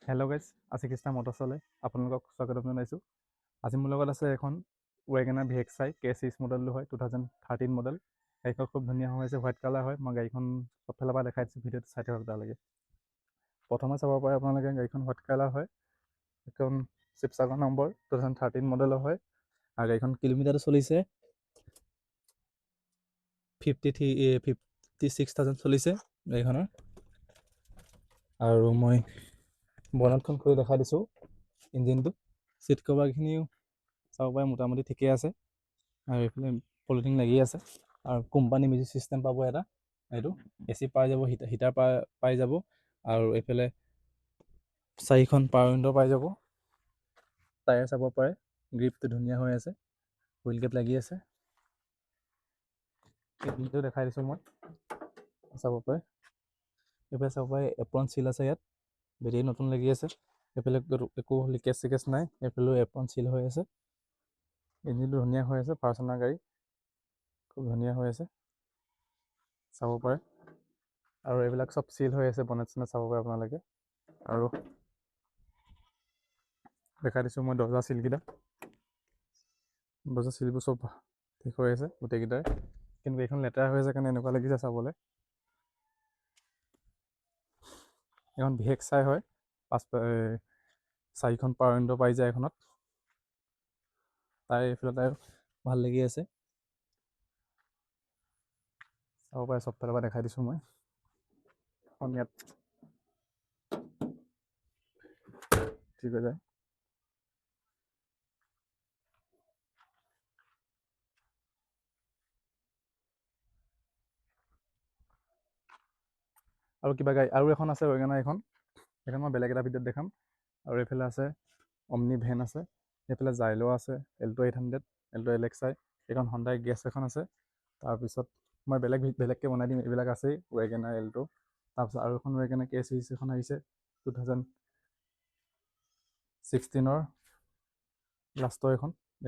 Hello' guys, আজি কৃষ্ণা মটৰচালে আপোনালোকক স্বাগতম জনাইছোঁ। আজি মোৰ লগত আছে এখন ৱেগনাৰ VXI K6 মডেলটো হয়, 2013 মডেল। গাড়ীখন খুব ধুনীয়া হৈ আছে, হোৱাইট কালাৰ হয়। মই গাড়ীখন চবফালৰ পৰা দেখাই দিছোঁ, ভিডিঅ'টো চাই থাকক তালৈকে। প্ৰথমে চাব পাৰে আপোনালোকে, গাড়ীখন হোৱাইট কালাৰ হয়। এখন শিৱসাগৰ নম্বৰ 2013 মডেলৰ হয়। আৰু গাড়ীখন কিলোমিটাৰটো চলিছে 56,000 চলিছে গাড়ীখনৰ। আৰু মই বনেটখন খুলি দেখাই দিছোঁ ইঞ্জিনটো। চিট কভাৰখিনিও চাব পাৰে মোটামুটি ঠিকে আছে। আৰু এইফালে পলিথিন লাগি আছে। আৰু কোম্পানী মিউজিক চিষ্টেম পাব এটা, এইটো AC পাই যাব, হিটাৰ পাই যাব। আৰু এইফালে 4খন পাৱাৰ উইণ্ডো পাই যাব। টায়াৰ চাব পাৰে, গ্ৰিপটো ধুনীয়া হৈ আছে, হুইল কেপ লাগি আছে। এইটো দেখাই দিছোঁ মই, চাব পাৰে। এইফালে চাব পাৰে এপ্ৰন চিল আছে, ইয়াত বেটেৰী নতুন লাগি আছে। এইফালে একো লিকেজ চিকেজ নাই, এইফালেও এপ্ৰন চিল হৈ আছে। ইঞ্জিনটো ধুনীয়া হৈ আছে, ফাৰ্চনাৰ গাড়ী খুব ধুনীয়া হৈ আছে, চাব পাৰে। আৰু এইবিলাক চব চিল হৈ আছে, বনেট চনেট চাব পাৰে আপোনালোকে। আৰু দেখাই দিছোঁ মই দৰ্জা চিলকেইটা। দৰ্জা চিলবোৰ চব ঠিক হৈ আছে গোটেইকেইটাই, কিন্তু এইখন লেতেৰা হৈ আছে কাৰণে এনেকুৱা লাগিছে চাবলৈ। এখন VXI হয়, 4খন পাৱাৰ উইণ্ডো পাই যায় এখনত। তাই এইফালে তাই ভাল লাগি আছে, চাব পাৰে। চব ফালৰ পৰা দেখাই দিছোঁ মই। এখন ইয়াত ঠিক হৈ যায়। আৰু কিবা গাড়ী আৰু এখন আছে ৱেগনাৰ, এইখন মই বেলেগ এটা ভিডিঅ'ত দেখাম। আৰু এইফালে আছে অমনি ভেন আছে, এইফালে জাইলো আছে, এল্টো 800, এল্টো LXI, এইখন হণ্ডাই গেছ এখন আছে। তাৰপিছত মই বেলেগকৈ বনাই দিম, এইবিলাক আছেই ৱেগনাৰ এল্টো। তাৰপিছত আৰু এখন ৱেগনাৰ K6 এখন আহিছে 2016 লাষ্টৰ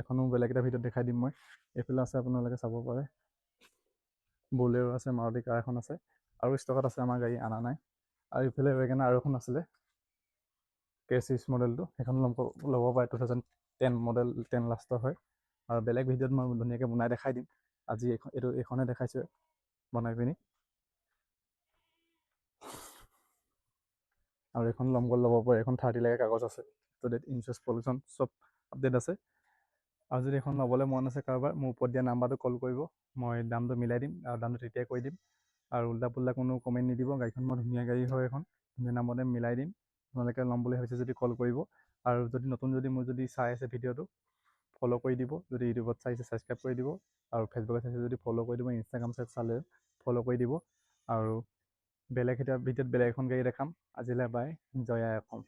এখনো বেলেগ এটা ভিডিঅ'ত দেখাই দিম মই। এইফালে আছে, আপোনালোকে চাব পাৰে। বলেৰো আছে, মাৰুতি কাৰ এখন আছে। আৰু ষ্টকত আছে, আমাৰ গাড়ী অনা নাই। আৰু ইফালে ৱেগনাৰ আৰু এখন আছিলে K6 মডেলটো, সেইখন ল'ব পাৰে। 2010 মডেল, 10 লাষ্টৰ হয়। আৰু বেলেগ ভিডিঅ'ত মই ধুনীয়াকৈ বনাই দেখাই দিম। আজি এইখনে দেখাইছোঁ বনাই পিনি। আৰু এইখন ল'ব পাৰে, এইখন 30 লাখ কাগজ আছে, ইঞ্চুৰেঞ্চ পলিউশ্যন চব আপডেট আছে। আৰু যদি এখন ল'বলৈ মন আছে কাৰোবাৰ, মোৰ ওপৰত দিয়া নাম্বাৰটো কল কৰিব, মই দামটো মিলাই দিম। আৰু দামটো তেতিয়াই কৈ দিম। আৰু উল্টা পুল্টা কোনো কমেণ্ট নিদিব, গাড়ীখন মই ধুনীয়া গাড়ী হয়, এখন ধুনীয়া দামতে মিলাই দিম। আপোনালোকে ল'ম বুলি ভাবিছে যদি কল কৰিব। আৰু যদি নতুন মোৰ চাই আছে ভিডিঅ'টো, ফ'ল' কৰি দিব। যদি ইউটিউবত চাইছে ছাবস্ক্ৰাইব কৰি দিব। আৰু ফেচবুকত চাইছে যদি ফ'ল' কৰি দিব। ইনষ্টাগ্ৰাম চালে ফ'ল' কৰি দিব। আৰু বেলেগ ভিডিঅ'ত বেলেগ এখন গাড়ী দেখাম। আজিলৈ বাই, জয় আই অসম।